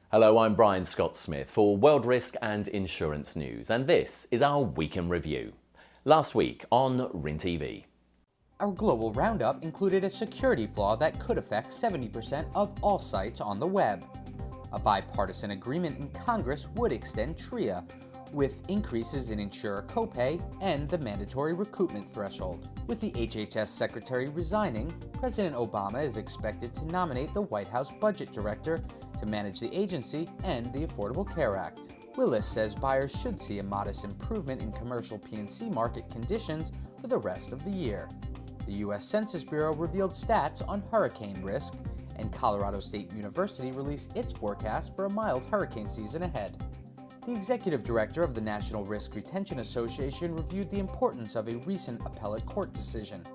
Hello, I'm Brian Scott-Smith for World Risk and Insurance News, and this is our Week in Review. Last week on RIN TV. Our Global Roundup included a security flaw that could affect 70% of all sites on the web. A bipartisan agreement in Congress would extend TRIA, with increases in insurer copay and the mandatory recoupment threshold. With the HHS Secretary resigning, President Obama is expected to nominate the White House Budget Director to manage the agency and the Affordable Care Act. Willis says buyers should see a modest improvement in commercial P&C market conditions for the rest of the year. The U.S. Census Bureau revealed stats on hurricane risk, and Colorado State University released its forecast for a mild hurricane season ahead. The executive director of the National Risk Retention Association reviewed the importance of a recent appellate court decision.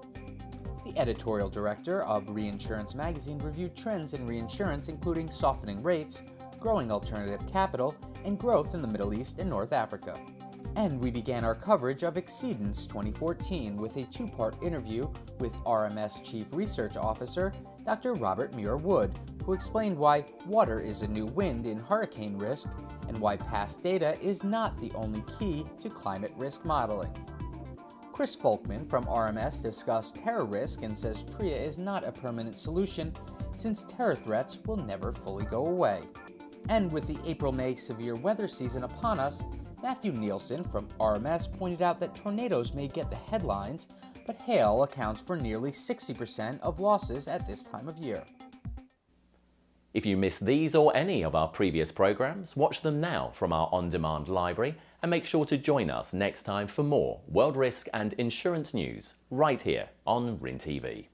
The editorial director of Reinsurance magazine reviewed trends in reinsurance, including softening rates, growing alternative capital, and growth in the Middle East and North Africa. And we began our coverage of Ex-ceed-ance 2014 with a two-part interview with RMS Chief Research Officer Dr. Robert Muir-Wood, who explained why water is a new wind in hurricane risk and why past data is not the only key to climate risk modeling. Chris Folkman from RMS discussed terror risk and says TRIA is not a permanent solution since terror threats will never fully go away. And with the April-May severe weather season upon us, Matthew Niels from RMS pointed out that tornadoes may get the headlines, but hail accounts for nearly 60% of losses at this time of year. If you missed these or any of our previous programs, watch them now from our on-demand library and make sure to join us next time for more world risk and insurance news right here on RIN TV.